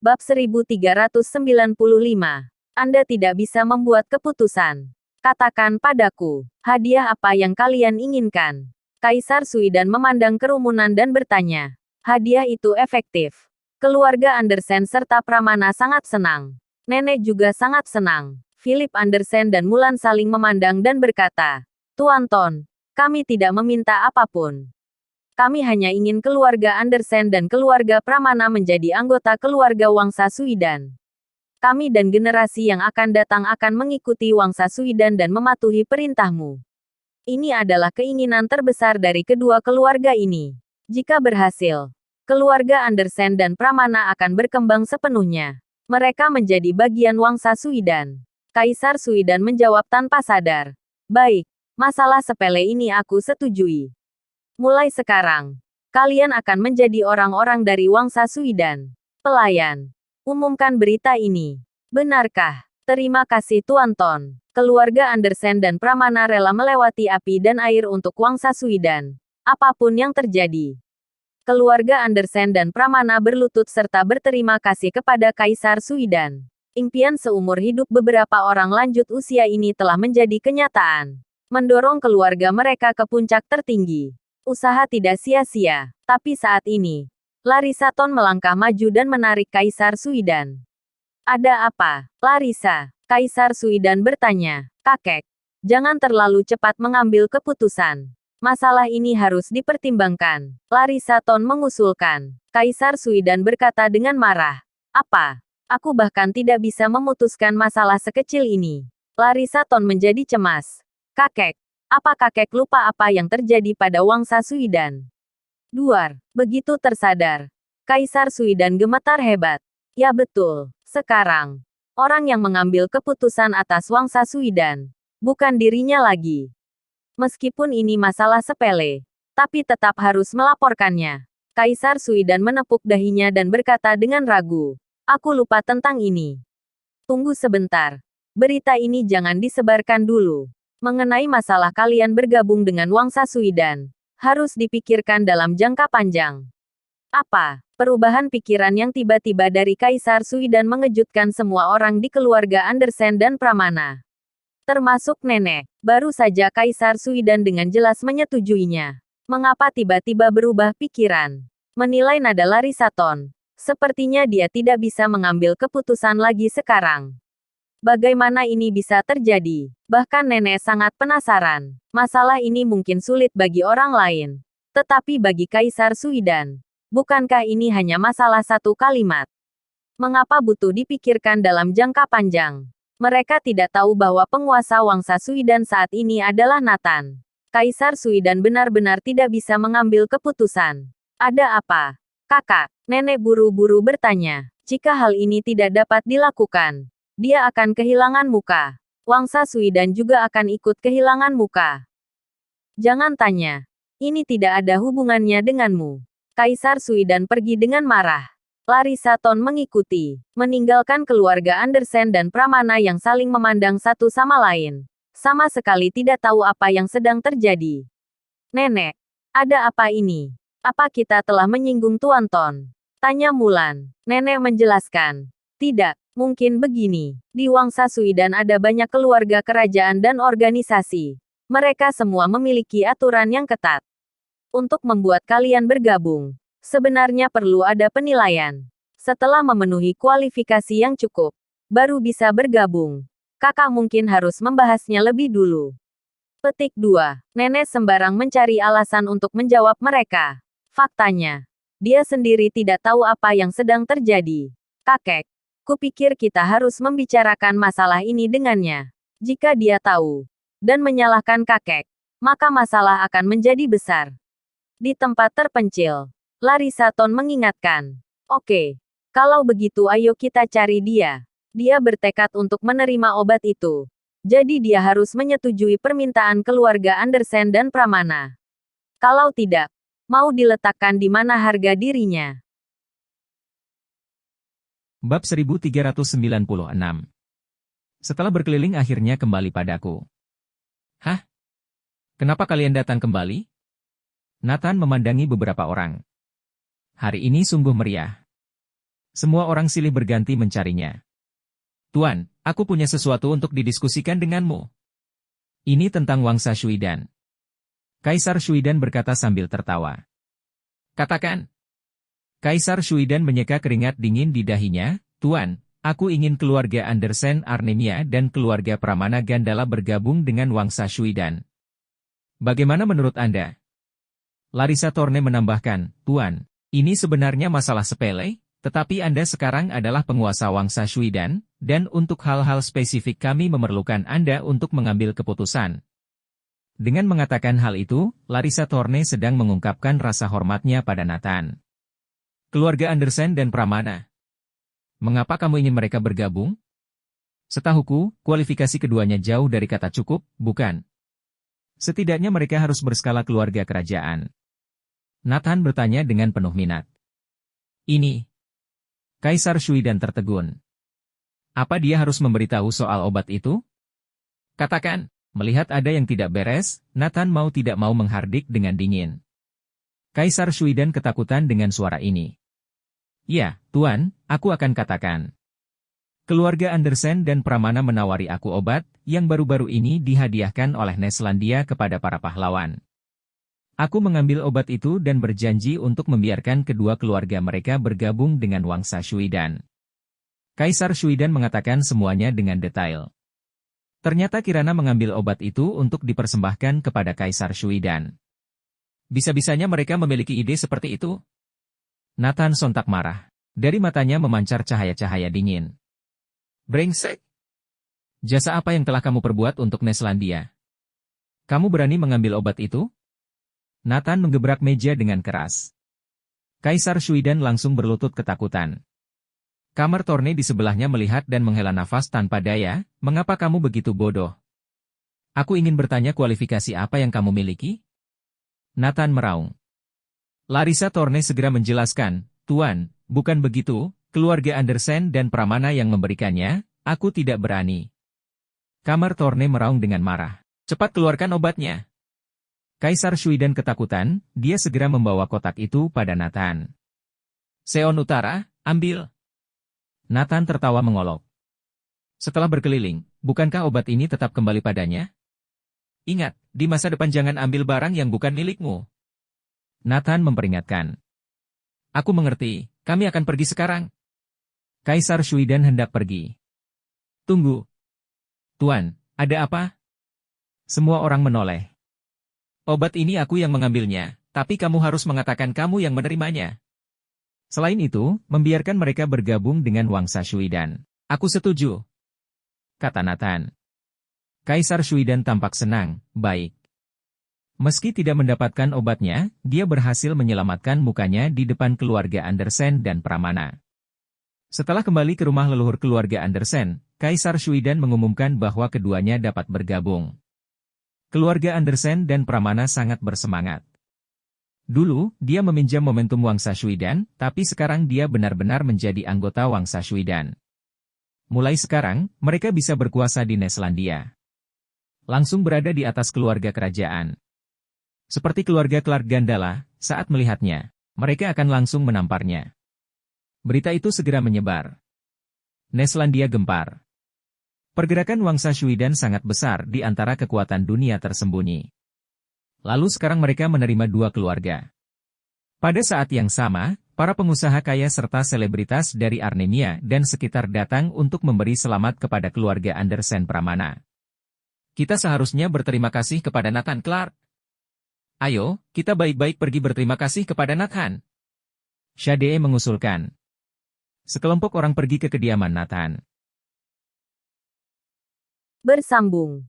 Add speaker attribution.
Speaker 1: Bab 1395. Anda tidak bisa membuat keputusan. Katakan padaku, hadiah apa yang kalian inginkan? Kaisar Suidan memandang kerumunan dan bertanya. Hadiah itu efektif. Keluarga Andersen serta Pramana sangat senang. Nenek juga sangat senang. Philip Andersen dan Mulan saling memandang dan berkata, Tuan Ton, kami tidak meminta apapun. Kami hanya ingin keluarga Andersen dan keluarga Pramana menjadi anggota keluarga Wangsa Suidan. Kami dan generasi yang akan datang akan mengikuti Wangsa Suidan dan mematuhi perintahmu. Ini adalah keinginan terbesar dari kedua keluarga ini. Jika berhasil, keluarga Andersen dan Pramana akan berkembang sepenuhnya. Mereka menjadi bagian Wangsa Suidan. Kaisar Suidan menjawab tanpa sadar. Baik, masalah sepele ini aku setujui. Mulai sekarang, kalian akan menjadi orang-orang dari Wangsa Suidan. Pelayan, umumkan berita ini. Benarkah? Terima kasih Tuan Ton. Keluarga Andersen dan Pramana rela melewati api dan air untuk Wangsa Suidan. Apapun yang terjadi. Keluarga Andersen dan Pramana berlutut serta berterima kasih kepada Kaisar Suidan. Impian seumur hidup beberapa orang lanjut usia ini telah menjadi kenyataan. Mendorong keluarga mereka ke puncak tertinggi. Usaha tidak sia-sia. Tapi saat ini, Larissa Ton melangkah maju dan menarik Kaisar Suidan. Ada apa, Larissa? Kaisar Suidan bertanya. Kakek, jangan terlalu cepat mengambil keputusan. Masalah ini harus dipertimbangkan. Larissa Ton mengusulkan. Kaisar Suidan berkata dengan marah. Apa? Aku bahkan tidak bisa memutuskan masalah sekecil ini. Larissa Ton menjadi cemas. Kakek, apa kakek lupa apa yang terjadi pada Wangsa Suidan? Duar, begitu tersadar. Kaisar Suidan gemetar hebat. Ya betul, sekarang, orang yang mengambil keputusan atas Wangsa Suidan, bukan dirinya lagi. Meskipun ini masalah sepele, tapi tetap harus melaporkannya. Kaisar Suidan menepuk dahinya dan berkata dengan ragu, aku lupa tentang ini. Tunggu sebentar. Berita ini jangan disebarkan dulu. Mengenai masalah kalian bergabung dengan Wangsa Suidan, harus dipikirkan dalam jangka panjang. Apa? Perubahan pikiran yang tiba-tiba dari Kaisar Suidan mengejutkan semua orang di keluarga Andersen dan Pramana. Termasuk nenek. Baru saja Kaisar Suidan dengan jelas menyetujuinya. Mengapa tiba-tiba berubah pikiran? Menilai nada Larissa Ton. Sepertinya dia tidak bisa mengambil keputusan lagi sekarang. Bagaimana ini bisa terjadi? Bahkan nenek sangat penasaran. Masalah ini mungkin sulit bagi orang lain. Tetapi bagi Kaisar Suidan, bukankah ini hanya masalah satu kalimat? Mengapa butuh dipikirkan dalam jangka panjang? Mereka tidak tahu bahwa penguasa Wangsa Suidan saat ini adalah Nathan. Kaisar Suidan benar-benar tidak bisa mengambil keputusan. Ada apa? Kakak, nenek buru-buru bertanya. Jika hal ini tidak dapat dilakukan, dia akan kehilangan muka. Wangsa Suidan juga akan ikut kehilangan muka. Jangan tanya. Ini tidak ada hubungannya denganmu. Kaisar Suidan pergi dengan marah. Larissa Ton mengikuti, meninggalkan keluarga Andersen dan Pramana yang saling memandang satu sama lain. Sama sekali tidak tahu apa yang sedang terjadi. Nenek, ada apa ini? Apa kita telah menyinggung Tuan Ton? Tanya Mulan. Nenek menjelaskan. Tidak. Mungkin begini, di Wangsa Suidan ada banyak keluarga kerajaan dan organisasi. Mereka semua memiliki aturan yang ketat. Untuk membuat kalian bergabung, sebenarnya perlu ada penilaian. Setelah memenuhi kualifikasi yang cukup, baru bisa bergabung. Kakak mungkin harus membahasnya lebih dulu. Petik 2. Nenek sembarang mencari alasan untuk menjawab mereka. Faktanya, dia sendiri tidak tahu apa yang sedang terjadi. Kakek, kupikir kita harus membicarakan masalah ini dengannya. Jika dia tahu dan menyalahkan kakek, maka masalah akan menjadi besar. Di tempat terpencil, Larissa Ton mengingatkan. Oke, kalau begitu ayo kita cari dia. Dia bertekad untuk menerima obat itu. Jadi dia harus menyetujui permintaan keluarga Andersen dan Pramana. Kalau tidak, mau diletakkan di mana harga dirinya?
Speaker 2: Bab 1396. Setelah berkeliling akhirnya kembali padaku. Hah? Kenapa kalian datang kembali? Nathan memandangi beberapa orang. Hari ini sungguh meriah. Semua orang silih berganti mencarinya. Tuan, aku punya sesuatu untuk didiskusikan denganmu. Ini tentang Wangsa Shuidan. Kaisar Shuidan berkata sambil tertawa. Katakan. Kaisar Shuidan menyeka keringat dingin di dahinya. Tuan, aku ingin keluarga Andersen Arnemia dan keluarga Pramana Gandala bergabung dengan Wangsa Shuidan. Bagaimana menurut Anda? Larissa Torne menambahkan, Tuan, ini sebenarnya masalah sepele, tetapi Anda sekarang adalah penguasa Wangsa Shuidan, dan untuk hal-hal spesifik kami memerlukan Anda untuk mengambil keputusan. Dengan mengatakan hal itu, Larissa Torne sedang mengungkapkan rasa hormatnya pada Nathan. Keluarga Andersen dan Pramana. Mengapa kamu ingin mereka bergabung? Setahuku, kualifikasi keduanya jauh dari kata cukup, bukan? Setidaknya mereka harus berskala keluarga kerajaan. Nathan bertanya dengan penuh minat. Ini. Kaisar Shuidan tertegun. Apa dia harus memberitahu soal obat itu? Katakan, melihat ada yang tidak beres, Nathan mau tidak mau menghardik dengan dingin. Kaisar Shuidan ketakutan dengan suara ini. Ya, Tuan, aku akan katakan. Keluarga Andersen dan Pramana menawari aku obat, yang baru-baru ini dihadiahkan oleh Neslandia kepada para pahlawan. Aku mengambil obat itu dan berjanji untuk membiarkan kedua keluarga mereka bergabung dengan Wangsa Shuidan. Kaisar Shuidan mengatakan semuanya dengan detail. Ternyata Kirana mengambil obat itu untuk dipersembahkan kepada Kaisar Shuidan. Bisa-bisanya mereka memiliki ide seperti itu? Nathan sontak marah. Dari matanya memancar cahaya-cahaya dingin. Brengsek! Jasa apa yang telah kamu perbuat untuk Neslandia? Kamu berani mengambil obat itu? Nathan menggebrak meja dengan keras. Kaisar Shuidan langsung berlutut ketakutan. Kamar Torne di sebelahnya melihat dan menghela nafas tanpa daya, mengapa kamu begitu bodoh? Aku ingin bertanya kualifikasi apa yang kamu miliki? Nathan meraung. Larissa Torne segera menjelaskan, Tuan, bukan begitu, keluarga Andersen dan Pramana yang memberikannya, aku tidak berani. Kamar Torne meraung dengan marah. Cepat keluarkan obatnya. Kaisar Shuidan ketakutan, dia segera membawa kotak itu pada Nathan. Seon Utara, ambil. Nathan tertawa mengolok. Setelah berkeliling, bukankah obat ini tetap kembali padanya? Ingat, di masa depan jangan ambil barang yang bukan milikmu. Nathan memperingatkan. Aku mengerti, kami akan pergi sekarang. Kaisar Shuidan hendak pergi. Tunggu. Tuan, ada apa? Semua orang menoleh. Obat ini aku yang mengambilnya, tapi kamu harus mengatakan kamu yang menerimanya. Selain itu, membiarkan mereka bergabung dengan Wangsa Shuidan. Aku setuju. Kata Nathan. Kaisar Shuidan tampak senang, baik. Meski tidak mendapatkan obatnya, dia berhasil menyelamatkan mukanya di depan keluarga Andersen dan Pramana. Setelah kembali ke rumah leluhur keluarga Andersen, Kaisar Shuidan mengumumkan bahwa keduanya dapat bergabung. Keluarga Andersen dan Pramana sangat bersemangat. Dulu, dia meminjam momentum Wangsa Shuidan, tapi sekarang dia benar-benar menjadi anggota Wangsa Shuidan. Mulai sekarang, mereka bisa berkuasa di Neslandia. Langsung berada di atas keluarga kerajaan. Seperti keluarga Clark Gandala, saat melihatnya, mereka akan langsung menamparnya. Berita itu segera menyebar. Neslandia gempar. Pergerakan Wangsa Shuidan sangat besar di antara kekuatan dunia tersembunyi. Lalu sekarang mereka menerima dua keluarga. Pada saat yang sama, para pengusaha kaya serta selebritas dari Arnemia dan sekitar datang untuk memberi selamat kepada keluarga Andersen Pramana. Kita seharusnya berterima kasih kepada Nathan Clark. Ayo, kita baik-baik pergi berterima kasih kepada Nathan. Shade mengusulkan. Sekelompok orang pergi ke kediaman Nathan.
Speaker 1: Bersambung.